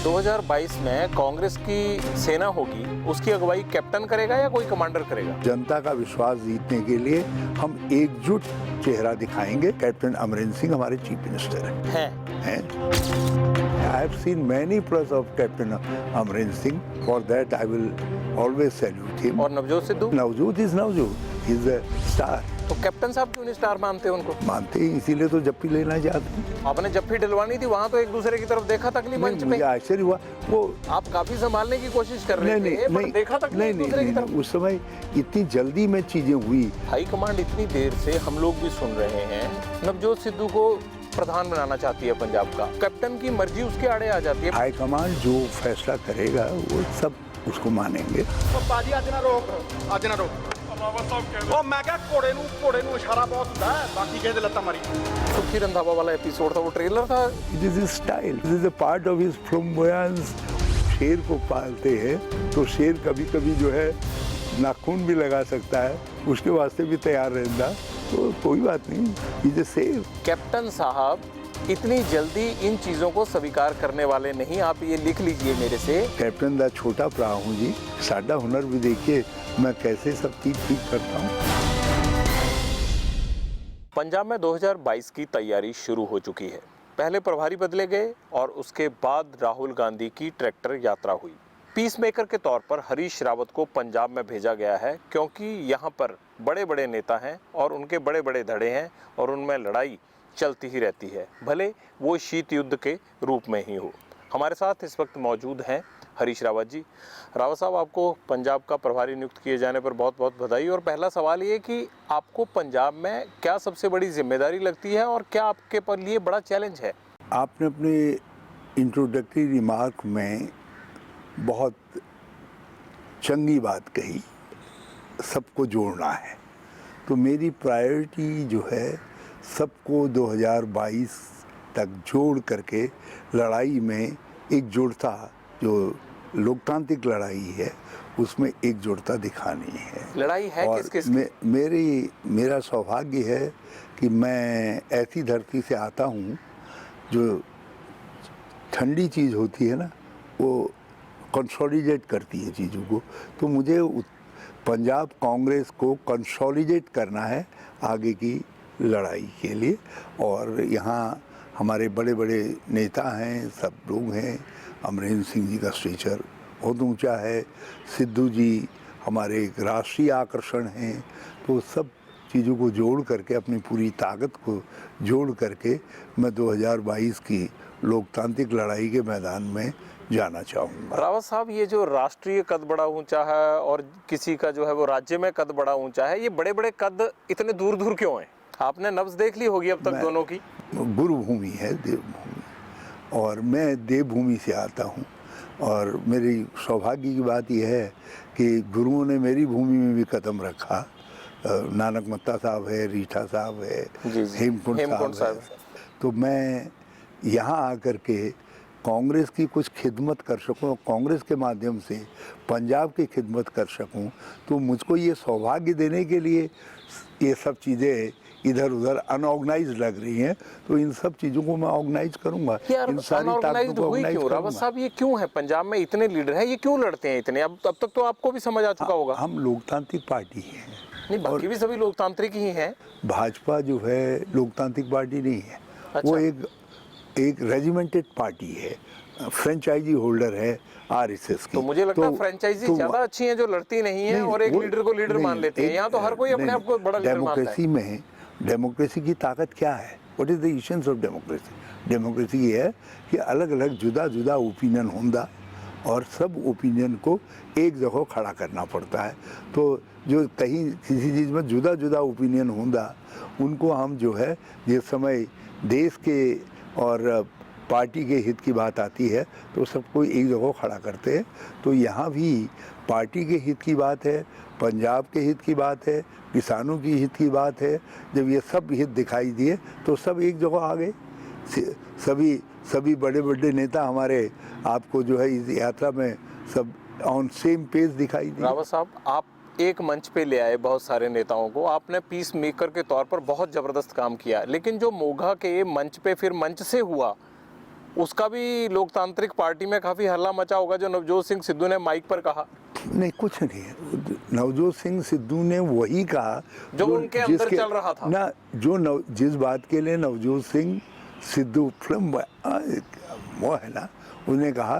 2022 में कांग्रेस की सेना होगी, उसकी अगुवाई कैप्टन करेगा या कोई कमांडर करेगा? जनता का विश्वास जीतने के लिए हम एकजुट चेहरा दिखाएंगे। कैप्टन अमरिंदर सिंह हमारे चीफ मिनिस्टर हैं। I have seen many plus of Captain Amrinder Singh. For that I will always salute him. और Navjot Sidhu? Navjot is Navjot. He is a star. तो कैप्टन साहब क्यों नहीं स्टार मानते उनको? मानते ही इसीलिए तो जप्पी लेना चाहते हैं। आपने जप्फी डलवानी थी, वहाँ तो एक दूसरे की तरफ देखा तक नहीं मंच पे। मुझे आश्चर्य हुआ वो आप काफी संभालने की कोशिश कर रहे थे, पर देखा तक नहीं दूसरे की तरफ। उस समय इतनी जल्दी में चीजें हुई। हाई कमांड इतनी देर से हम लोग भी सुन रहे हैं, नवजोत सिद्धू को प्रधान बनाना चाहती है पंजाब का, कैप्टन की मर्जी उसके आड़े आ जाती है। हाई कमांड जो फैसला करेगा वो सब उसको मानेंगे। ਬਾਜੀ ਅੱਜ ਨਾ ਰੋਕ ਉਹ ਮੈਂ ਕਿਹਾ ਘੋੜੇ ਨੂੰ ਇਸ਼ਾਰਾ ਬਹੁਤ ਹੁੰਦਾ ਹੈ, ਬਾਕੀ ਕਿਸੇ ਦੇ ਲੱਤਾਂ ਮਾਰੀ। सुखी रंधावा वाला एपिसोड था, वो ट्रेलर था। This is style. This is a part of his flamboyance. शेर को पालते हैं तो शेर कभी कभी जो है नाखून भी लगा सकता है, उसके वास्ते भी तैयार रहना, तो कोई बात नहीं। He's a शेर। कैप्टन साहब इतनी जल्दी इन चीजों को स्वीकार करने वाले नहीं, आप ये लिख लीजिए मेरे से। कैप्टन दा छोटा भरा हूँ जी, साडा हुनर भी देखिए मैं कैसे सब चीज ठीक करता हूँ। पंजाब में 2022 की तैयारी शुरू हो चुकी है। पहले प्रभारी बदले गए और उसके बाद राहुल गांधी की ट्रैक्टर यात्रा हुई। पीस मेकर के तौर पर हरीश रावत को पंजाब में भेजा गया है, क्योंकि यहाँ पर बड़े बड़े नेता हैं और उनके बड़े बड़े धड़े हैं और उनमें लड़ाई चलती ही रहती है, भले वो शीत युद्ध के रूप में ही हो। हमारे साथ इस वक्त मौजूद हैं हरीश रावत जी। रावत साहब, आपको पंजाब का प्रभारी नियुक्त किए जाने पर बहुत बहुत बधाई। और पहला सवाल ये कि आपको पंजाब में क्या सबसे बड़ी जिम्मेदारी लगती है और क्या आपके पर लिए बड़ा चैलेंज है? आपने अपने इंट्रोडक्टरी रिमार्क में बहुत चंगी बात कही, सबको जोड़ना है। तो मेरी प्रायोरिटी जो है सबको 2022 तक जोड़ करके लड़ाई में एकजुटता, जो लोकतांत्रिक लड़ाई है उसमें एकजुटता दिखानी है। लड़ाई है और किस मेरा सौभाग्य है कि मैं ऐसी धरती से आता हूँ जो ठंडी चीज़ होती है ना, वो कंसोलिडेट करती है चीज़ों को। तो मुझे पंजाब कांग्रेस को कंसोलिडेट करना है आगे की लड़ाई के लिए। और यहाँ हमारे बड़े बड़े नेता हैं, सब लोग हैं। अमरिंदर सिंह जी का स्टेचर बहुत ऊंचा है, सिद्धू जी हमारे एक राष्ट्रीय आकर्षण हैं। तो सब चीज़ों को जोड़ करके, अपनी पूरी ताकत को जोड़ करके मैं 2022 की लोकतांत्रिक लड़ाई के मैदान में जाना चाहूँगा। रावत साहब, ये जो राष्ट्रीय कद बड़ा ऊंचा है और किसी का जो है वो राज्य में कद बड़ा ऊंचा है, ये बड़े बड़े कद इतने दूर दूर क्यों हैं? आपने नब्ज देख ली होगी अब तक दोनों की। गुरुभूमि है देवभूमि, और मैं देवभूमि से आता हूँ। और मेरी सौभाग्य की बात यह है कि गुरुओं ने मेरी भूमि में भी कदम रखा। नानक मत्ता साहब है, रीठा साहब है, हेमकुंड साहब है। तो मैं यहाँ आकर के कांग्रेस की कुछ खिदमत कर सकूँ, कांग्रेस के माध्यम से पंजाब की खिदमत कर सकूँ, तो मुझको ये सौभाग्य देने के लिए ये सब चीज़ें इधर उधर अनऑर्गेनाइज लग रही हैं, तो इन सब चीज़ों को मैं ऑर्गेनाइज करूँगा। इन सारी ताकतों को ऑर्गेनाइज करूँगा। रावत साहब, ये क्यों है? पंजाब में इतने लीडर हैं, ये क्यों लड़ते हैं इतने? अब तक तो आपको भी समझ आ चुका होगा। हम लोकतांत्रिक पार्टी हैं। नहीं, बाकी भी सभी लोकतांत्रिक ही हैं। भाजपा जो है लोकतांत्रिक पार्टी नहीं है। अच्छा। वो एक रेजिमेंटेड पार्टी है, फ्रेंचाइजी होल्डर है आरएसएस की। तो मुझे लगता है फ्रेंचाइजी ज्यादा अच्छी हैं जो लड़ती नहीं है और एक लीडर को लीडर मान लेते हैं। यहाँ तो हर कोई अपने आप को बड़ा लीडर मानता है। डेमोक्रेसी में डेमोक्रेसी की ताकत क्या है? What is the essence of democracy? Democracy ये है कि अलग अलग जुदा जुदा ओपिनियन होंदा और सब ओपिनियन को एक जगह खड़ा करना पड़ता है। तो जो कहीं किसी चीज़ में जुदा जुदा ओपिनियन होंदा, उनको हम जो है जिस समय देश के और पार्टी के हित की बात आती है तो सबको एक जगह खड़ा करते हैं। तो यहाँ भी पार्टी के हित की बात है, पंजाब के हित की बात है, किसानों की हित की बात है। जब ये सब हित दिखाई दिए तो सब एक जगह आ गए। सभी बड़े बड़े नेता हमारे आपको जो है इस यात्रा में सब ऑन सेम पेज दिखाई दिए। रावत साहब, आप एक मंच पे ले आए बहुत सारे नेताओं को, आपने पीस मेकर के तौर पर बहुत ज़बरदस्त काम किया, लेकिन जो मोघा के मंच पे फिर मंच से हुआ उसका भी लोकतांत्रिक पार्टी में काफी हल्ला मचा होगा, जो नवजोत सिंह सिद्धू ने माइक पर कहा। नहीं, कुछ नहीं। नवजोत सिंह सिद्धू ने वही कहा जो उनके अंदर चल रहा था ना, जो जिस बात के लिए नवजोत सिंह सिद्धू फिल्म वो है ना, उसने कहा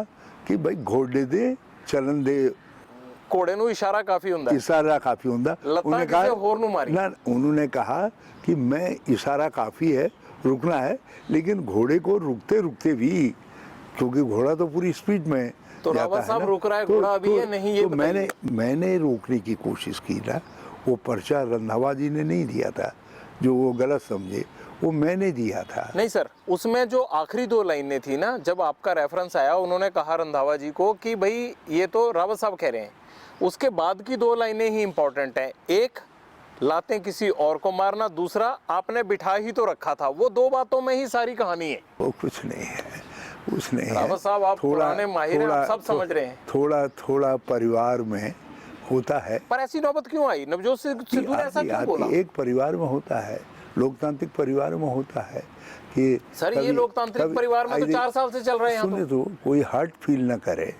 कि भाई घोड़े दे चलन दे, घोड़े ਨੂੰ इशारा काफी ਹੁੰਦਾ, इशारा काफी ਹੁੰਦਾ। उन्होंने कहा होर ਨੂੰ मारी ना, उन्होंने कहा कि मैं इशारा काफी है, रुकना है, लेकिन घोड़े को रुकते रुकते भी, क्योंकि घोड़ा तो पूरी स्पीड में तो रावत साहब रुक रहा है, घोड़ा अभी है नहीं, ये मैंने रोकने की कोशिश की ना। वो पर्चा रंधावा जी ने नहीं दिया था, जो वो गलत समझे, वो मैंने दिया था। नहीं सर, उसमें जो आखिरी 2 लाइनें थी ना, जब आपका रेफरेंस आया, उन्होंने कहा रंधावा जी को कि भाई ये तो रावत साहब कह रहे हैं, उसके बाद की 2 लाइनें ही इंपॉर्टेंट हैं। एक, लाते किसी और को मारना, दूसरा, आपने बिठा ही तो रखा था। वो 2 बातों में ही सारी कहानी है। वो कुछ नहीं है, कुछ नहीं है। रावत साहब, आप पुराने माहिर हैं, आप सब समझ रहे हैं। थोड़ा परिवार में होता है। पर ऐसी नौबत क्यों आई? नवजोत सिद्धू ने ऐसा क्यों बोला? एक परिवार में होता है, लोकतांत्रिक परिवार में होता है कि सर ये लोकतांत्रिक परिवार में तो 4 साल से चल रहे हैं। सुने तो कोई हर्ट फील न करे,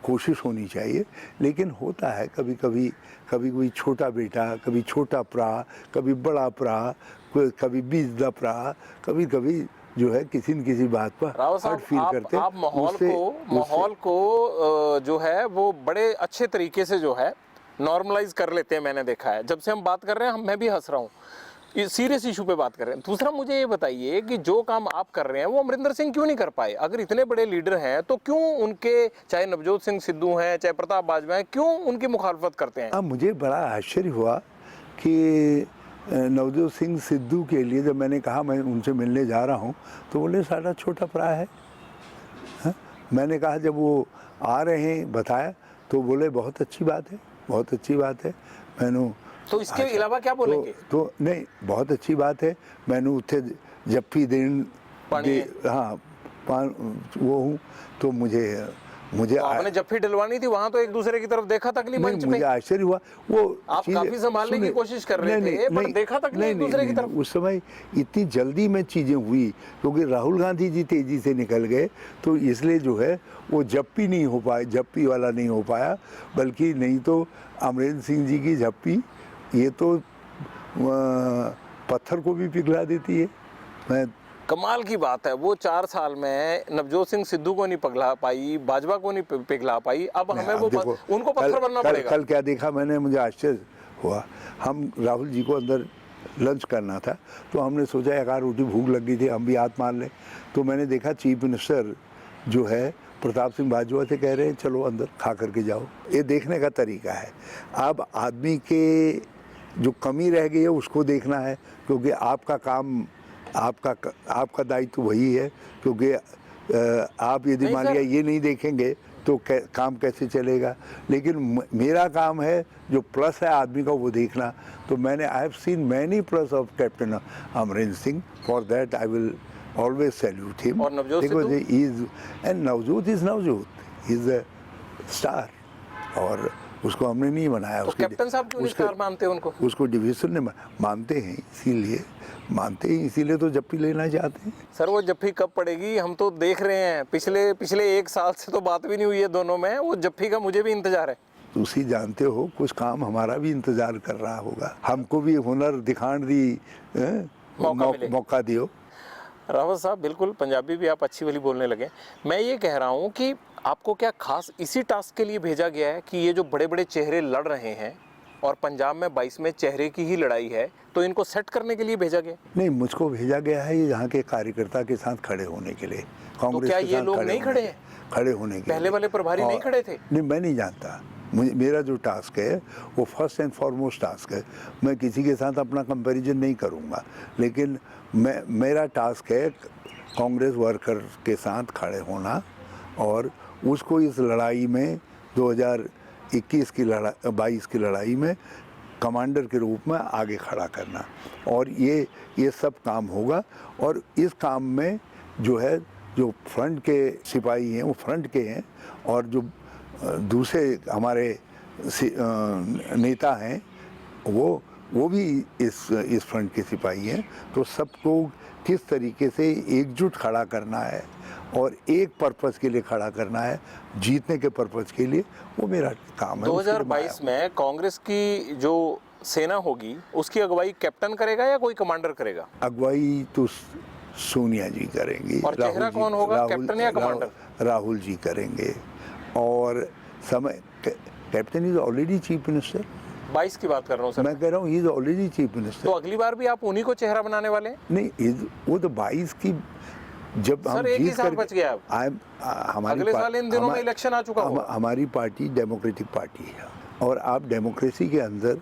कोशिश होनी चाहिए। लेकिन होता है कभी कभी, कभी कोई छोटा बेटा, कभी छोटा प्रा, कभी बड़ा प्रा, कभी बीज दा प्रा, कभी कभी जो है किसी न किसी बात पर हर्ट फील करते हैं। आप माहौल को जो है वो बड़े अच्छे तरीके से जो है नॉर्मलाइज कर लेते हैं। मैंने देखा है, जब से हम बात कर रहे हैं, मैं भी हंस रहा हूँ, सीरियस इशू पे बात कर रहे हैं। दूसरा, मुझे ये बताइए कि जो काम आप कर रहे हैं वो अमरिंदर सिंह क्यों नहीं कर पाए? अगर इतने बड़े लीडर हैं तो क्यों उनके, चाहे नवजोत सिंह सिद्धू हैं, चाहे प्रताप बाजवा हैं, क्यों उनकी मुखालफत करते हैं? मुझे बड़ा आश्चर्य हुआ कि नवजोत सिंह सिद्धू के लिए जब मैंने कहा मैं उनसे मिलने जा रहा हूँ, तो बोले सारा छोटा प्रा है। मैंने कहा जब वो आ रहे हैं बताया, तो बोले बहुत अच्छी बात है, बहुत अच्छी बात है। मैंने तो इसके अलावा क्या बोलेंगे? तो नहीं, बहुत अच्छी बात है। मैंने उत्थे जप्फी देन हाँ वो हूँ, तो मुझे तो आपने जप्फी डलवानी थी, वहां तो एक दूसरे की तरफ देखा तक नहीं मंच पे। मुझे आश्चर्य हुआ। वो आप काफी संभालने की कोशिश कर रहे थे, पर देखा तक नहीं एक दूसरे की तरफ। उस समय इतनी जल्दी में चीजें हुई, क्योंकि राहुल गांधी जी तेजी से निकल गए, तो इसलिए जो है वो जप्पी नहीं हो पाया, जप्पी वाला नहीं हो पाया। बल्कि नहीं तो अमरेंद्र सिंह जी की जप्पी ये तो पत्थर को भी पिघला देती है। मैं कमाल की बात है, वो 4 साल में नवजोत सिंह सिद्धू को नहीं पिघला पाई, बाजवा को नहीं पिघला पाई, अब हमें वो उनको पत्थर बनना पड़ेगा। कल क्या देखा मैंने, मुझे आश्चर्य हुआ। हम राहुल जी को अंदर लंच करना था, तो हमने सोचा 11 रोटी भूख लग गई थी, हम भी हाथ मार लें। तो मैंने देखा चीफ मिनिस्टर जो है प्रताप सिंह बाजवा से कह रहे हैं चलो अंदर खा करके जाओ। ये देखने का तरीका है। अब आदमी के जो कमी रह गई है उसको देखना है, क्योंकि आपका काम, आपका दायित्व वही है। क्योंकि आप यदि मान लिया ये नहीं देखेंगे तो काम कैसे चलेगा। लेकिन मेरा काम है जो प्लस है आदमी का वो देखना। तो मैंने I have seen many plus of captain Amarinder Singh, for that I will always salute him. और Navjot because he is, and Navjot is Navjot, he is a star, और उसको हमने नहीं बनाया। तो कैप्टन साहब क्यों स्टार मानते हैं उनको? उसको डिविजन ने मानते हैं, इसीलिए तो जप्पी लेना चाहते हैं। सर वो जप्फी कब पड़ेगी? हम तो देख रहे हैं पिछले 1 साल से तो बात भी नहीं हुई है दोनों में। वो जप्फी का मुझे भी इंतजार है। तुसी जानते हो कुछ काम हमारा भी इंतजार कर रहा होगा, हमको भी हुनर दिखाने दी मौका दियो। रावत साहब, बिल्कुल पंजाबी भी आप अच्छी वाली बोलने लगे। मैं ये कह रहा हूँ कि आपको क्या खास इसी टास्क के लिए भेजा गया है कि ये जो बड़े बड़े चेहरे लड़ रहे हैं और पंजाब में 22 में चेहरे की ही लड़ाई है, तो इनको सेट करने के लिए भेजा गया? नहीं, मुझको भेजा गया है यहाँ के कार्यकर्ता के साथ खड़े होने के लिए। तो क्या ये लोग नहीं खड़े हैं? खड़े होने के पहले वाले प्रभारी नहीं खड़े थे? नहीं, मैं नहीं जानता। मेरा जो टास्क है वो फर्स्ट एंड फॉरमोस्ट टास्क है। मैं किसी के साथ अपना कंपैरिजन नहीं करूँगा, लेकिन मेरा टास्क है कांग्रेस वर्कर के साथ खड़े होना और उसको इस लड़ाई में 2021 की 22 की लड़ाई में कमांडर के रूप में आगे खड़ा करना। और ये सब काम होगा। और इस काम में जो है, जो फ्रंट के सिपाही हैं वो फ्रंट के हैं, और जो दूसरे हमारे नेता हैं वो भी इस फ्रंट के सिपाही हैं। तो सबको किस तरीके से एकजुट खड़ा करना है और एक पर्पस के लिए खड़ा करना है, जीतने के पर्पस के लिए, वो मेरा काम है। 2022 में कांग्रेस की जो सेना होगी उसकी अगुवाई कैप्टन करेगा या कोई कमांडर करेगा? अगुवाई तो सोनिया जी करेंगी। और चेहरा कौन होगा, कैप्टन या कमांडर? राहुल जी करेंगे। और समय captain is already chief minister. 22 की बात कर रहा हूँ सर। मैं कह रहा हूँ ही इज ऑलरेडी चीफ तो मिनिस्टर। अगली बार भी आप उन्हीं को चेहरा बनाने वाले हैं? नहीं, वो तो 22 की जब हम सर एक ही जीत साल कर बच गया अब। हमारी अगले साल इन दिनों में इलेक्शन आ चुका होगा। हमारी पार्टी डेमोक्रेटिक पार्टी है और आप डेमोक्रेसी के अंदर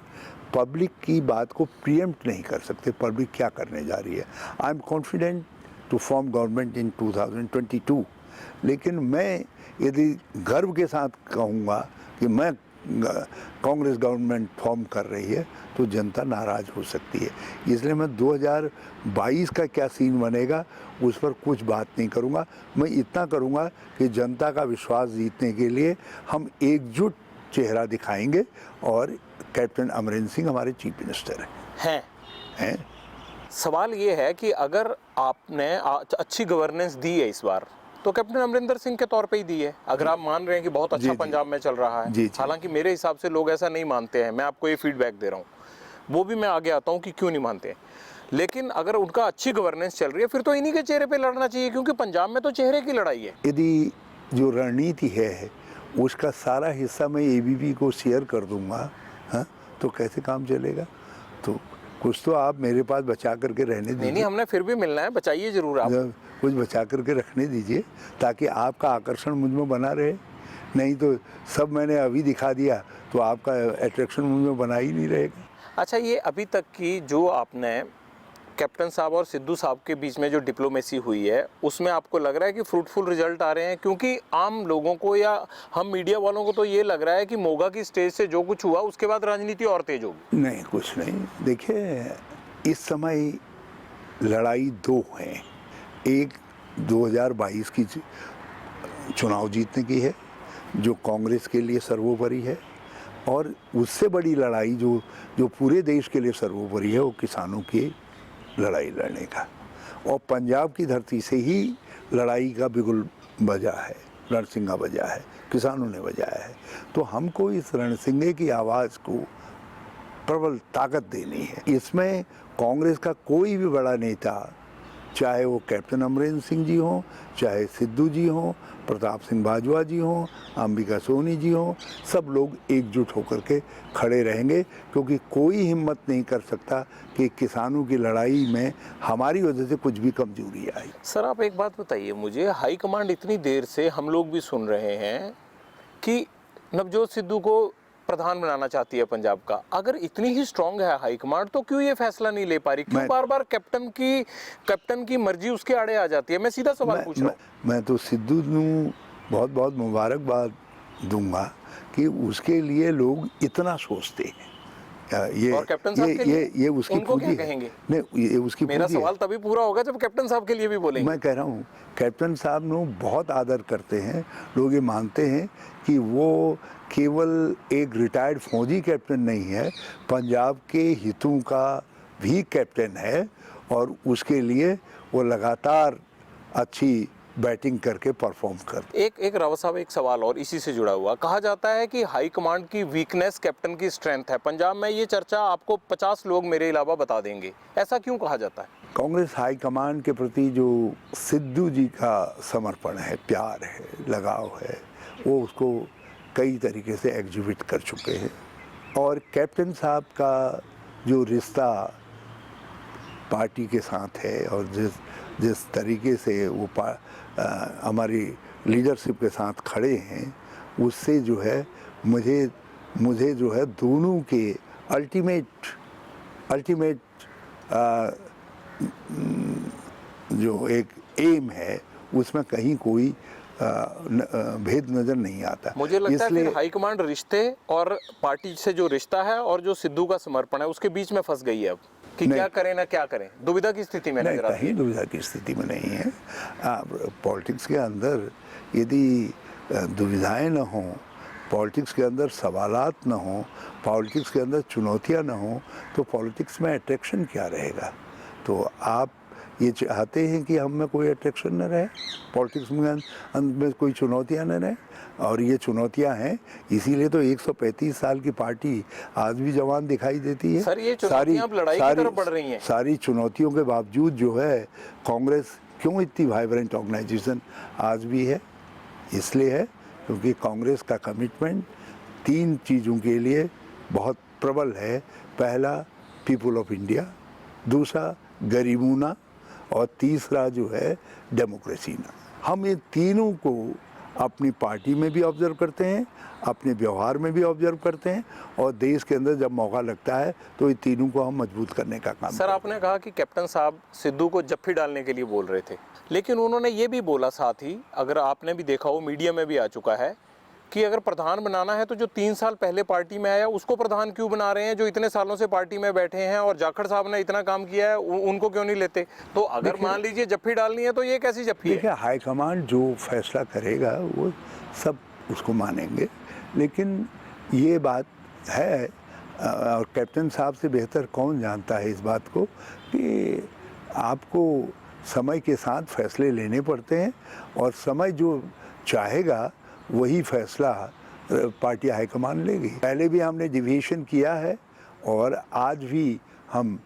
पब्लिक की बात को प्रीएम्प्ट नहीं कर सकते, पब्लिक क्या करने जा रही है। I am confident to form government in 2022, लेकिन मैं यदि गर्व के साथ कहूँगा कि मैं कांग्रेस गवर्नमेंट फॉर्म कर रही है तो जनता नाराज़ हो सकती है। इसलिए मैं 2022 का क्या सीन बनेगा उस पर कुछ बात नहीं करूँगा। मैं इतना करूँगा कि जनता का विश्वास जीतने के लिए हम एकजुट चेहरा दिखाएंगे और कैप्टन अमरिंदर सिंह हमारे चीफ मिनिस्टर हैं। सवाल ये है कि अगर आपने अच्छी गवर्नेंस दी है इस बार तो कैप्टन अमरिंदर सिंह के तौर पे ही दी है। अगर आप मान रहे हैं कि बहुत अच्छा पंजाब में चल रहा है, हालांकि मेरे हिसाब से लोग ऐसा नहीं मानते हैं, मैं आपको ये फीडबैक दे रहा हूँ, वो भी मैं आगे आता हूँ कि क्यों नहीं मानते हैं। लेकिन अगर उनका अच्छी गवर्नेंस चल रही है फिर तो इन्हीं के चेहरे पे लड़ना चाहिए, क्योंकि पंजाब में तो चेहरे की लड़ाई है। यदि जो रणनीति है उसका सारा हिस्सा मैं एबीपी को शेयर कर दूंगा, हाँ, तो कैसे काम चलेगा? तो कुछ तो आप मेरे पास बचा करके रहने दीजिए। नहीं, हमने फिर भी मिलना है, बचाइए जरूर आप। कुछ बचा करके रखने दीजिए ताकि आपका आकर्षण मुझ में बना रहे। नहीं तो सब मैंने अभी दिखा दिया तो आपका अट्रैक्शन मुझ में बना ही नहीं रहेगा। अच्छा, ये अभी तक की जो आपने कैप्टन साहब और सिद्धू साहब के बीच में जो डिप्लोमेसी हुई है उसमें आपको लग रहा है कि फ्रूटफुल रिजल्ट आ रहे हैं? क्योंकि आम लोगों को या हम मीडिया वालों को तो ये लग रहा है कि मोगा की स्टेज से जो कुछ हुआ उसके बाद राजनीति और तेज होगी। नहीं, कुछ नहीं। देखिए, इस समय लड़ाई दो हैं। एक 2022 की चुनाव जीतने की है जो कांग्रेस के लिए सर्वोपरि है, और उससे बड़ी लड़ाई जो पूरे देश के लिए सर्वोपरि है वो किसानों की लड़ाई लड़ने का। और पंजाब की धरती से ही लड़ाई का बिगुल बजा है, रणसिंगा बजा है, किसानों ने बजाया है। तो हमको इस रणसिंगे की आवाज़ को प्रबल ताकत देनी है। इसमें कांग्रेस का कोई भी बड़ा नेता, चाहे वो कैप्टन अमरिंदर सिंह जी हों, चाहे सिद्धू जी हों, प्रताप सिंह बाजवा जी हों, अंबिका सोनी जी हों, सब लोग एकजुट होकर के खड़े रहेंगे, क्योंकि कोई हिम्मत नहीं कर सकता कि किसानों की लड़ाई में हमारी वजह से कुछ भी कमजोरी आई। सर आप एक बात बताइए मुझे, हाई कमांड इतनी देर से हम लोग भी सुन रहे हैं कि नवजोत सिद्धू को प्रधान बनाना चाहती है पंजाब का। अगर इतनी ही स्ट्रांग है हाई कमांड तो क्यों ये फैसला नहीं ले पा रही? क्यों बार बार कैप्टन की मर्जी उसके आड़े आ जाती है? मैं सीधा सवाल पूछ रहा हूं। मैं तो सिद्धू को बहुत बहुत मुबारकबाद दूंगा कि उसके लिए लोग इतना सोचते हैं। और कैप्टन साहब के लिए ये उसकी उनको क्या पूंजी कहेंगे? नहीं, ये उसकी मेरा पूंजी है। सवाल तभी पूरा होगा जब कैप्टन साहब के लिए भी बोलेंगे। मैं कह रहा हूँ कैप्टन साहब ने बहुत आदर करते हैं लोग। ये मानते हैं कि वो केवल एक रिटायर्ड फौजी कैप्टन नहीं है, पंजाब के हितों का भी कैप्टन है, और उसके लिए वो लगातार अच्छी बैटिंग करके परफॉर्म करते। एक रावत साहब, एक सवाल और इसी से जुड़ा हुआ, कहा जाता है कि हाई कमांड की वीकनेस कैप्टन की स्ट्रेंथ है पंजाब में। ये चर्चा आपको 50 लोग मेरे अलावा बता देंगे, ऐसा क्यों कहा जाता है? कांग्रेस हाई कमांड के प्रति जो सिद्धू जी का समर्पण है, प्यार है, लगाव है, वो उसको कई तरीके से एग्जिबिट कर चुके हैं। और कैप्टन साहब का जो रिश्ता पार्टी के साथ है और जिस तरीके से वो हमारी लीडरशिप के साथ खड़े हैं, उससे जो है मुझे जो है दोनों के अल्टीमेट जो एक एम है उसमें कहीं कोई भेद नजर नहीं आता। मुझे लगता है कि हाई कमांड रिश्ते और पार्टी से जो रिश्ता है और जो सिद्धू का समर्पण है उसके बीच में फंस गई है अब कि क्या करें ना क्या करें, दुविधा की स्थिति में नजर आती है। कहीं दुविधा की स्थिति में नहीं है। पॉलिटिक्स के अंदर यदि दुविधाएं न हों, पॉलिटिक्स के अंदर सवालात न हों, पॉलिटिक्स के अंदर चुनौतियां न हों, तो पॉलिटिक्स में अट्रैक्शन क्या रहेगा? तो आप ये चाहते हैं कि हम में कोई अट्रैक्शन न रहे, पॉलिटिक्स में कोई चुनौतियां न रहे, और ये चुनौतियां हैं। इसीलिए तो 135 साल की पार्टी आज भी जवान दिखाई देती है। सर, ये चुनौतियां अब लड़ाई की तरफ बढ़ रही हैं। सारी चुनौतियों के बावजूद जो है कांग्रेस क्यों इतनी वाइब्रेंट ऑर्गेनाइजेशन आज भी है? इसलिए है क्योंकि कांग्रेस का कमिटमेंट 3 चीज़ों के लिए बहुत प्रबल है। पहला, पीपल ऑफ इंडिया, दूसरा गरीबूना, और तीसरा जो है डेमोक्रेसी ना। हम ये तीनों को अपनी पार्टी में भी ऑब्जर्व करते हैं, अपने व्यवहार में भी ऑब्जर्व करते हैं, और देश के अंदर जब मौका लगता है तो ये तीनों को हम मजबूत करने का काम। सर, आपने कहा कि कैप्टन साहब सिद्धू को जफ्फी डालने के लिए बोल रहे थे, लेकिन उन्होंने ये भी बोला साथ ही, अगर आपने भी देखा हो, मीडिया में भी आ चुका है, कि अगर प्रधान बनाना है तो जो 3 साल पहले पार्टी में आया उसको प्रधान क्यों बना रहे हैं, जो इतने सालों से पार्टी में बैठे हैं और जाखड़ साहब ने इतना काम किया है उनको क्यों नहीं लेते? तो अगर मान लीजिए जफ्फी डालनी है तो ये कैसी जफ्फी है? देखिए, हाईकमांड जो फैसला करेगा वो सब उसको मानेंगे, लेकिन ये बात है, और कैप्टन साहब से बेहतर कौन जानता है इस बात को, कि आपको समय के साथ फैसले लेने पड़ते हैं, और समय जो चाहेगा वही फैसला पार्टी हाईकमान लेगी। पहले भी हमने डिविएशन किया है, और आज भी हम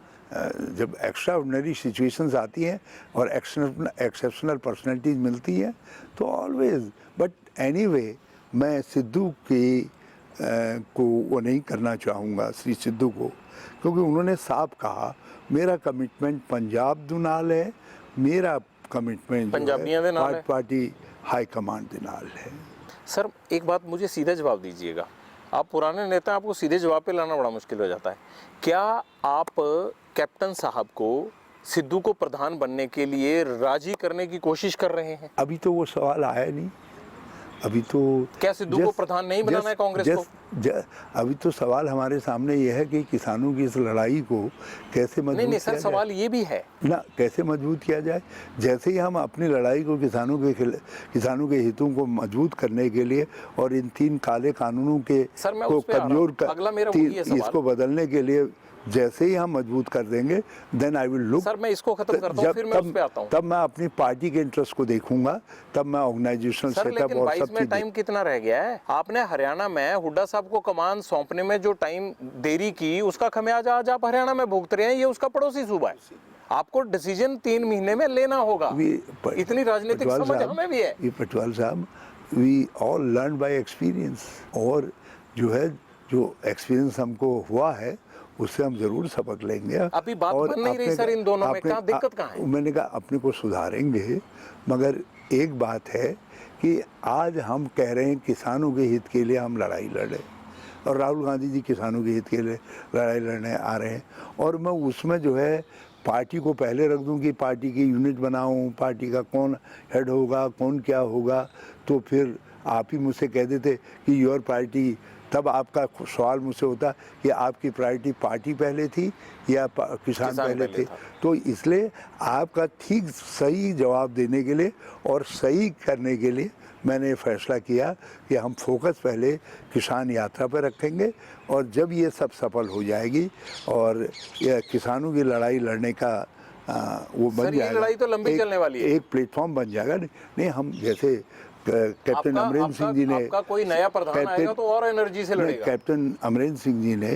जब एक्स्ट्रा ऑर्डिनरी सिचुएशंस आती हैं और एक्सेप्शनल पर्सनैलिटीज मिलती हैं तो ऑलवेज, बट एनीवे मैं सिद्धू को वो नहीं करना चाहूँगा, श्री सिद्धू को, क्योंकि उन्होंने साफ कहा मेरा कमिटमेंट पंजाब दे नाल है, मेरा कमिटमेंट पंजाबियों दे नाल है, पार्टी हाईकमांड दे नाल है। सर, एक बात मुझे सीधा जवाब दीजिएगा, आप पुराने नेता, आपको सीधे जवाब पे लाना बड़ा मुश्किल हो जाता है। क्या आप कैप्टन साहब को सिद्धू को प्रधान बनने के लिए राजी करने की कोशिश कर रहे हैं? अभी तो वो सवाल आया नहीं। अभी तो क्या सिद्धू को प्रधान नहीं बनाना है कांग्रेस को? अभी तो सवाल हमारे सामने ये है कि किसानों की इस लड़ाई को कैसे मजबूत नहीं सर, सवाल ये भी है ना, कैसे मजबूत किया जाए। जैसे ही हम अपनी लड़ाई को किसानों के हितों को मजबूत करने के लिए और इन 3 काले कानूनों के को कमजोर कर इसको बदलने के लिए जैसे ही हम मजबूत कर देंगे, then I will look. Sir, मैं इसको खत्म करता हूं, फिर मैं उस पे आता हूं। तब मैं अपनी पार्टी के इंटरेस्ट को देखूंगा, तब मैं ऑर्गेनाइजेशनल सेटअप और सब चीजें। टाइम कितना रह गया है? आपने हरियाणा में हुड्डा साहब को कमान सौंपने में जो टाइम देरी की, उसका खमियाजा आज आप हरियाणा में भुगत रहे हैं। ये उसका पड़ोसी सूबा है, आपको डिसीजन 3 महीने में लेना होगा। इतनी राजनीतिक समझ हमें भी है। पटवाल साहब, we all learn by experience, और जो एक्सपीरियंस हमको हुआ है उससे हम जरूर सबक लेंगे। अभी बात बन नहीं रही सर इन दोनों में, क्या दिक्कत कहाँ है? मैंने कहा अपने को सुधारेंगे, मगर एक बात है कि आज हम कह रहे हैं किसानों के हित के लिए हम लड़ाई लड़े, और राहुल गांधी जी किसानों के हित के लिए लड़ाई लड़ने आ रहे हैं, और मैं उसमें जो है पार्टी को पहले रख दूं कि पार्टी की यूनिट बनाऊं, पार्टी का कौन हेड होगा, कौन क्या होगा, तो फिर आप ही मुझसे कह देते कि योर पार्टी, तब आपका सवाल मुझसे होता कि आपकी प्रायोरिटी पार्टी पहले थी या किसान पहले थे। तो इसलिए आपका ठीक सही जवाब देने के लिए और सही करने के लिए मैंने फैसला किया कि हम फोकस पहले किसान यात्रा पर रखेंगे, और जब ये सब सफल हो जाएगी और यह किसानों की लड़ाई लड़ने का वो बन जाएगा, लड़ाई तो लंबी चलने वाली है, एक प्लेटफॉर्म बन जाएगा। नहीं, हम जैसे कैप्टन अमरेंद्र सिंह जी ने, आपका कोई नया प्रधान आएगा तो और एनर्जी से लड़ेगा। कैप्टन अमरेंद्र सिंह जी ने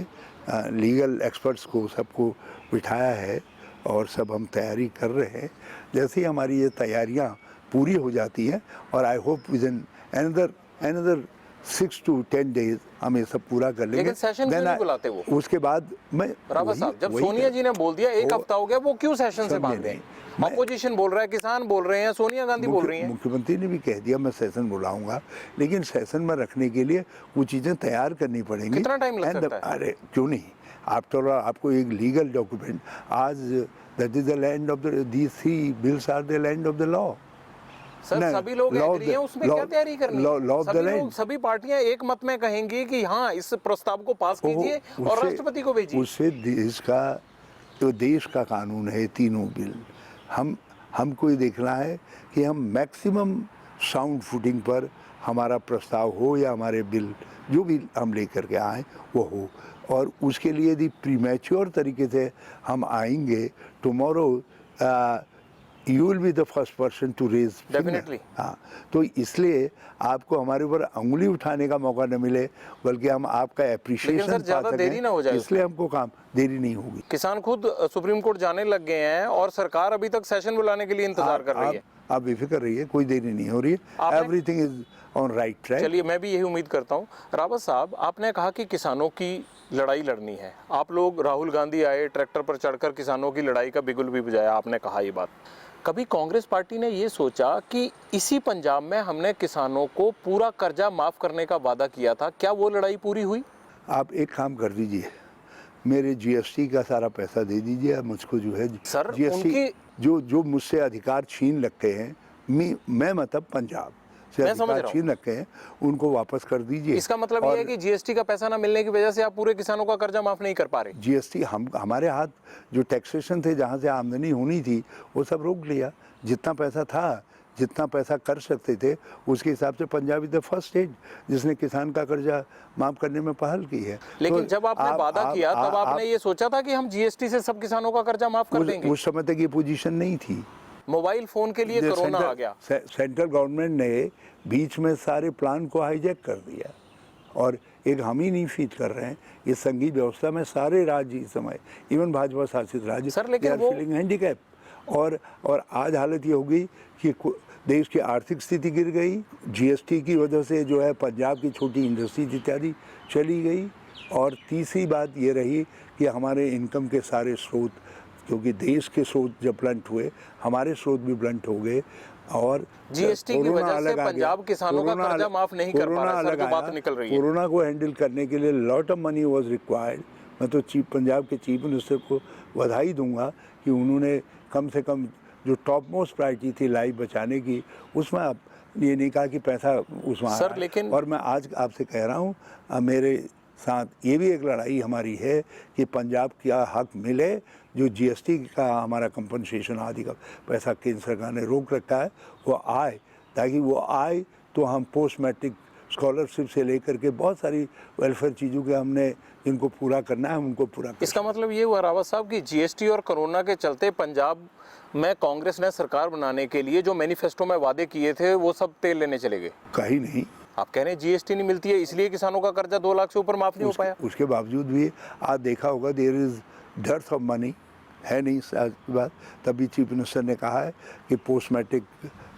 लीगल एक्सपर्ट्स को सबको बिठाया है, और सब हम तैयारी कर रहे हैं। जैसे ही हमारी ये तैयारियां पूरी हो जाती हैं, और I hope with in another 6 to 10 days हम ये सब पूरा कर लेंगे। लेकिन सेशन क्यों नहीं बुलाते वो? उसके बाद मैं रावत साहब, जब सोनिया जी ने बोल दिया 1 हफ्ता हो गया, वो क्यों सेशन से भाग गए? अपोजिशन बोल रहा है, किसान बोल रहे हैं, सोनिया गांधी बोल रही हैं। मुख्यमंत्री ने भी कह दिया मैं सेशन बुलाऊंगा, लेकिन सेशन में रखने के लिए वो चीजें तैयार करनी पड़ेंगी। कितना टाइम लग सकता है? अरे क्यों नहीं, आपको एक लीगल डॉक्यूमेंट, आज that is the land of these 3 bills are the land of the law. Sir, सभी लोग एग्री हैं, उसमें क्या तैयारी करनी है? सभी पार्टियां एक मत में कहेंगी कि हाँ, इस प्रस्ताव को पास कीजिए और राष्ट्रपति को भेजिए। उससे देश का कानून है, तीनों बिल। हमको ये देखना है कि हम मैक्सिमम साउंड फुटिंग पर हमारा प्रस्ताव हो या हमारे बिल जो भी हम लेकर के आए वो हो, और उसके लिए यदि प्रीमैच्योर तरीके से हम आएंगे, tomorrow you will be the first person to raise Definitely. हाँ, तो इसलिए आपको हमारे ऊपर उंगली उठाने का मौका न मिले, बल्कि हम आपका एप्रिशिएशन सर, ज्यादा देरी ना हो जाए इसलिए हमको काम देरी नहीं होगी। किसान खुद सुप्रीम कोर्ट जाने लग गए हैं और सरकार अभी तक सेशन बुलाने के लिए इंतजार कर रही है। आप बेफिक्र रहिए, कोई देरी नहीं हो रही है, everything is on right track. चलिए, मैं भी यही उम्मीद करता हूँ। रावत साहब, आपने कहा कि किसानों की लड़ाई लड़नी है। आप लोग, राहुल गांधी आए, ट्रैक्टर पर चढ़कर किसानों की लड़ाई का बिगुल भी बजाया, आपने कहा ये बात। कभी कांग्रेस पार्टी ने ये सोचा कि इसी पंजाब में हमने किसानों को पूरा कर्जा माफ करने का वादा किया था, क्या वो लड़ाई पूरी हुई? आप एक काम कर दीजिए, मेरे जीएसटी का सारा पैसा दे दीजिए मुझको, जो है सर, जीएसटी जो मुझसे अधिकार छीन रखे हैं, मैं मतलब पंजाब से मैं समझ अधिकार रहा हूं। छीन रखे हैं, उनको वापस कर दीजिए। इसका मतलब ये है कि जीएसटी का पैसा ना मिलने की वजह से आप पूरे किसानों का कर्जा माफ नहीं कर पा रहे? जीएसटी हमारे हाथ जो टैक्सेशन थे, जहाँ से आमदनी होनी थी, वो सब रोक लिया। जितना पैसा था, जितना पैसा कर सकते थे, उसके हिसाब से Punjab is the first state जिसने किसान का कर्जा माफ करने में पहल की है। लेकिन तो जब आपने वादा किया, तब आपने ये सोचा था कि हम जीएसटी से सब किसानों का कर्जा माफ कर देंगे? उस समय तक ये पोजीशन नहीं थी। मोबाइल फोन के लिए कोरोना आ गया, सेंट्रल गवर्नमेंट ने बीच में सारे प्लान को हाईजैक कर दिया, और एक हम ही नहीं फीट कर रहे हैं, ये संघीय व्यवस्था में सारे राज्य इस समय, इवन भाजपा शासित राज्य, सर, लेकिन वो हैंडीकैप। और आज हालत ये हो गई कि देश की आर्थिक स्थिति गिर गई, जीएसटी की वजह से जो है पंजाब की छोटी इंडस्ट्री इत्यादि चली गई, और तीसरी बात ये रही कि हमारे इनकम के सारे स्रोत, क्योंकि देश के स्रोत जब ब्लंट हुए, हमारे स्रोत भी ब्लंट हो गए, और जीएसटी की वजह से पंजाब किसानों का कर्जा माफ नहीं कर पा रहा है, सर, जो बात निकल रही है। कोरोना को हैंडल करने के लिए lot of money was required. मैं तो पंजाब के चीफ मिनिस्टर को बधाई दूंगा कि उन्होंने कम से कम जो टॉप मोस्ट प्रायोरिटी थी लाइफ बचाने की, उसमें आप ये नहीं कहा कि पैसा उसमें आ सर, रहा है। लेकिन और मैं आज आपसे कह रहा हूँ, मेरे साथ ये भी एक लड़ाई हमारी है कि पंजाब का हक मिले, जो जीएसटी का हमारा कंपनसेशन आदि का पैसा केंद्र सरकार ने रोक रखा है, वो आए, ताकि वो आए तो हम पोस्ट मैट्रिक स्कॉलरशिप से लेकर के बहुत सारी वेलफेयर चीज़ों के हमने जिनको पूरा करना है उनको पूरा करना। इसका मतलब ये हुआ रावत साहब कि जीएसटी और कोरोना के चलते पंजाब में कांग्रेस ने सरकार बनाने के लिए जो मैनिफेस्टो में वादे किए थे, वो सब तेल लेने चले गए? कहीं नहीं। आप कह रहे हैं जीएसटी नहीं मिलती है, इसलिए किसानों का कर्जा 2 लाख से ऊपर माफ नहीं हो पाया? उसके बावजूद भी आज देखा होगा, देयर इज डेर्थ ऑफ मनी, है नहीं बात। तभी चीफ मिनिस्टर ने कहा है कि पोस्ट मैट्रिक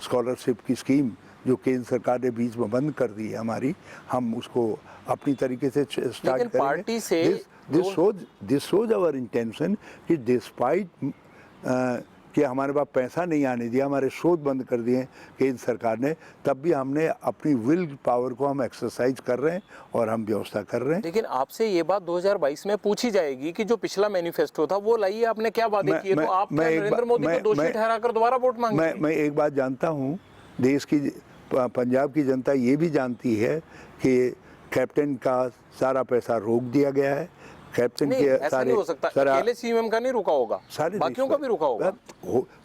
स्कॉलरशिप की स्कीम जो केंद्र सरकार ने बीच में बंद कर दी है हमारी, हम उसको अपनी तरीके से स्टार्ट करेंगे। पार्टी से दिस शोज आवर इंटेंशन कि डिस्पाइट कि हमारे पास पैसा नहीं आने दिया, हमारे स्रोत बंद कर दिए केंद्र सरकार ने, तब भी हमने अपनी विल पावर को हम एक्सरसाइज कर रहे हैं और हम व्यवस्था कर रहे हैं। लेकिन आपसे ये बात 2022 में पूछी जाएगी कि जो पिछला मैनिफेस्टो था वो लाइए, आपने क्या वादे किए, तो आप नरेंद्र मोदी को दोषी ठहराकर दोबारा वोट मांगे? मैं एक बात जानता हूँ, देश की पंजाब की जनता ये भी जानती है कि कैप्टन का सारा पैसा रोक दिया गया है। कैप्टन के ऐसा सारे नहीं हो सकता, अकेले सीएम का नहीं रुका होगा, सारे बाकियों का भी रुका होगा।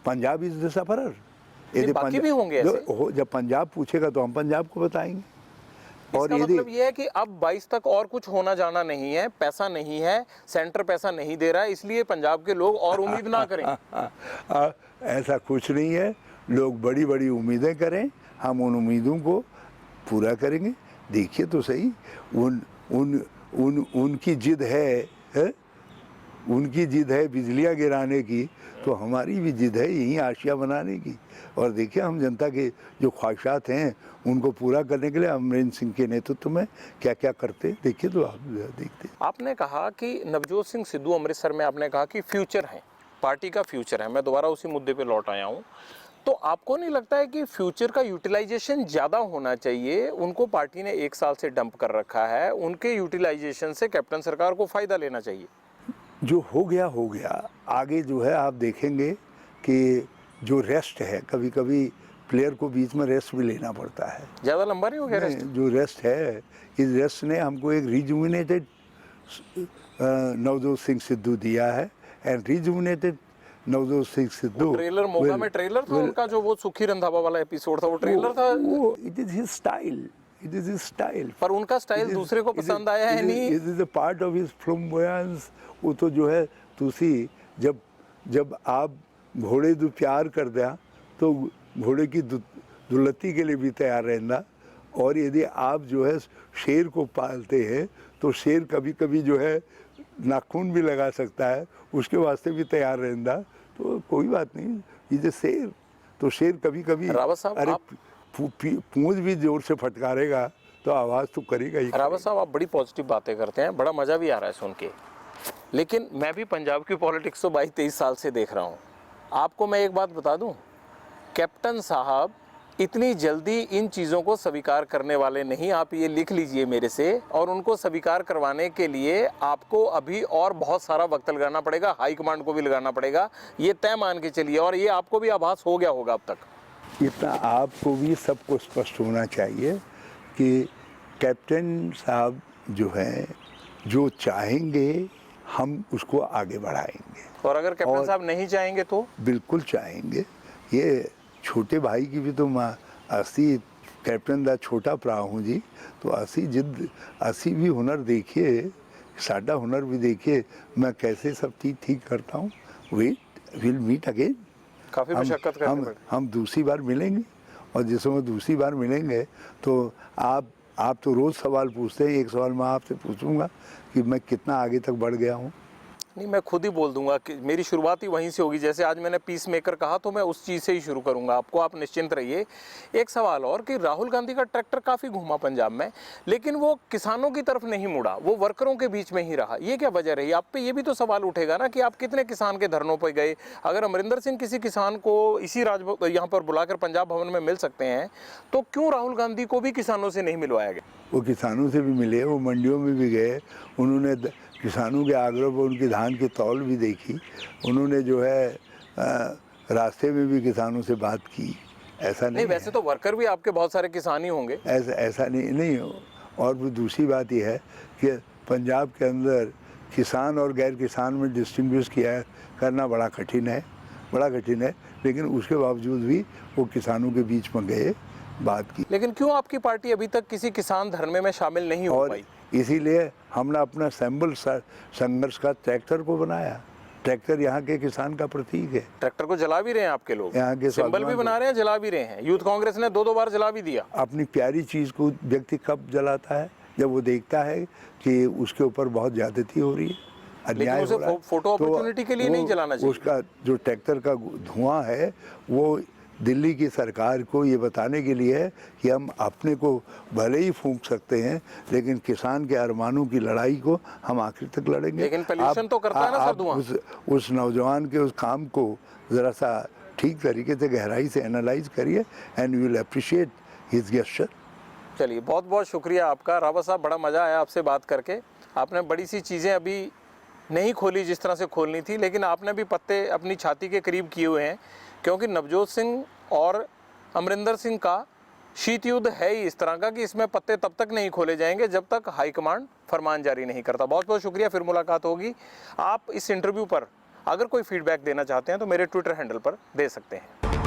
पंजाब इज द सफरर, बाकी भी होंगे ऐसे। जब पंजाब पूछेगा तो हम पंजाब को बताएंगे। और मतलब ये है कि अब 22 तक और कुछ होना जाना नहीं है, पैसा नहीं है, सेंटर पैसा नहीं दे रहा है, इसलिए पंजाब के लोग और उम्मीद ना करें। ऐसा कुछ नहीं है, लोग बड़ी बड़ी उम्मीदें करें, हम उन उम्मीदों को पूरा करेंगे। देखिए तो सही, उनकी जिद है, उनकी जिद है बिजलियां गिराने की, तो हमारी भी जिद है यही आशिया बनाने की। और देखिए हम जनता के जो ख्वाहिशात हैं उनको पूरा करने के लिए अमरिंदर सिंह के नेतृत्व में क्या क्या करते हैं, देखिए तो आप देखते। आपने कहा कि नवजोत सिंह सिद्धू अमृतसर में, आपने कहा कि फ्यूचर है, पार्टी का फ्यूचर है। मैं दोबारा उसी मुद्दे पे लौट आया हूँ। तो आपको नहीं लगता है कि फ्यूचर का यूटिलाइजेशन ज़्यादा होना चाहिए? उनको पार्टी ने 1 साल से डंप कर रखा है, उनके यूटिलाइजेशन से कैप्टन सरकार को फ़ायदा लेना चाहिए। जो हो गया, आगे जो है आप देखेंगे कि जो रेस्ट है, कभी कभी प्लेयर को बीच में रेस्ट भी लेना पड़ता है। ज़्यादा लंबा नहीं हो गया रेस्ट? जो रेस्ट है, इस रेस्ट ने हमको एक रिजुविनेटेड नवजोत सिंह सिद्धू दिया है, and rejuvenated Navjot Singh Sidhu. Trailer Moga में ट्रेलर था उनका, जो वो सुखी रंधावा वाला एपिसोड था, वो ट्रेलर था। वो it is his style, it is his style. पर उनका स्टाइल दूसरे को पसंद आया है नहीं। It is a part of his flamboyance. वो तो जो है, तुसी जब आप घोड़े दो प्यार कर दिया तो घोड़े की दुलत्ती के लिए भी तैयार रहना। और यदि आप जो है शेर को पालते हैं तो शेर कभी कभी जो है नाखून भी लगा सकता है, उसके वास्ते भी तैयार रहना। तो कोई बात नहीं, ये शेर तो शेर कभी कभी रावत साहब, अरे पूंछ भी जोर से फटकारेगा तो आवाज़ तो करेगा ही। रावत साहब, आप बड़ी पॉजिटिव बातें करते हैं, बड़ा मज़ा भी आ रहा है सुन के। लेकिन मैं भी पंजाब की पॉलिटिक्स तो 22-23 साल से देख रहा हूँ। आपको मैं एक बात बता दूँ, कैप्टन साहब इतनी जल्दी इन चीज़ों को स्वीकार करने वाले नहीं। आप ये लिख लीजिए मेरे से, और उनको स्वीकार करवाने के लिए आपको अभी और बहुत सारा वक्त लगाना पड़ेगा, हाईकमांड को भी लगाना पड़ेगा, ये तय मान के चलिए। और ये आपको भी आभास हो गया होगा अब तक। इतना आपको भी सबको स्पष्ट होना चाहिए कि कैप्टन साहब जो हैं जो चाहेंगे हम उसको आगे बढ़ाएंगे। और अगर कैप्टन साहब नहीं चाहेंगे तो? बिल्कुल चाहेंगे। ये छोटे भाई की भी तो माँ असी कैप्टन दा छोटा भरा हूँ जी, तो असी जिद असी भी हुनर देखिए, साडा हुनर भी देखिए, मैं कैसे सब चीज़ ठीक करता हूँ। Wait will meet again. काफ़ी मशक्कत करनी पड़ेगी। हम दूसरी बार मिलेंगे, और जिस समय दूसरी बार मिलेंगे तो आप तो रोज़ सवाल पूछते हैं, एक सवाल मैं आपसे पूछूंगा कि मैं कितना आगे तक बढ़ गया हूँ। नहीं, मैं खुद ही बोल दूंगा कि मेरी शुरुआत ही वहीं से होगी। जैसे आज मैंने पीस मेकर कहा तो मैं उस चीज़ से ही शुरू करूंगा। आपको, आप निश्चिंत रहिए। एक सवाल और कि राहुल गांधी का ट्रैक्टर काफ़ी घूमा पंजाब में, लेकिन वो किसानों की तरफ नहीं मुड़ा, वो वर्करों के बीच में ही रहा। ये क्या वजह रही? आप पे ये भी तो सवाल उठेगा ना कि आप कितने किसान के धरनों पर गए। अगर अमरिंदर सिंह किसी किसान को इसी यहाँ पर बुलाकर पंजाब भवन में मिल सकते हैं, तो क्यों राहुल गांधी को भी किसानों से नहीं मिलवाया गया? वो किसानों से भी मिले, वो मंडियों में भी गए, उन्होंने किसानों के आग्रह पर उनकी धान की तौल भी देखी, उन्होंने जो है रास्ते में भी किसानों से बात की। ऐसा नहीं वैसे तो वर्कर भी आपके बहुत सारे किसान ही होंगे। ऐसा नहीं हो। और वो दूसरी बात यह है कि पंजाब के अंदर किसान और गैर किसान में डिस्टिंग्विश किया करना बड़ा कठिन है, लेकिन उसके बावजूद भी वो किसानों के बीच में गए, बात की। लेकिन क्यों आपकी पार्टी अभी तक किसी किसान धरने में शामिल नहीं हो पाई? इसीलिए हमने अपना सैम्बल संघर्ष का ट्रैक्टर को बनाया। ट्रैक्टर यहाँ के किसान का प्रतीक है। ट्रैक्टर को जला भी रहे हैं आपके लोग, यहाँ के सिंबल भी बना रहे हैं, जला भी रहे हैं। यूथ कांग्रेस ने 2-2 बार जला भी दिया। अपनी प्यारी चीज़ को व्यक्ति कब जलाता है? जब वो देखता है कि उसके ऊपर बहुत ज्यादती हो रही है, अन्याय हो रहा है। फोटो अपॉर्चुनिटी के लिए नहीं जलाना चाहिए। उसका जो ट्रैक्टर का धुआं है वो दिल्ली की सरकार को ये बताने के लिए है कि हम अपने को भले ही फूंक सकते हैं, लेकिन किसान के अरमानों की लड़ाई को हम आखिर तक लड़ेंगे। लेकिन पोल्यूशन तो करता है ना सर धुआं। उस नौजवान के उस काम को ज़रा सा ठीक तरीके से गहराई से एनालाइज करिए and you will appreciate his gesture. चलिए, बहुत बहुत शुक्रिया आपका रावत साहब, बड़ा मज़ा आया आपसे बात करके। आपने बड़ी सी चीज़ें अभी नहीं खोली जिस तरह से खोलनी थी, लेकिन आपने भी पत्ते अपनी छाती के करीब किए हुए हैं, क्योंकि नवजोत सिंह और अमरिंदर सिंह का शीत युद्ध है ही इस तरह का कि इसमें पत्ते तब तक नहीं खोले जाएंगे जब तक हाईकमांड फरमान जारी नहीं करता। बहुत बहुत शुक्रिया, फिर मुलाकात होगी। आप इस इंटरव्यू पर अगर कोई फीडबैक देना चाहते हैं तो मेरे ट्विटर हैंडल पर दे सकते हैं।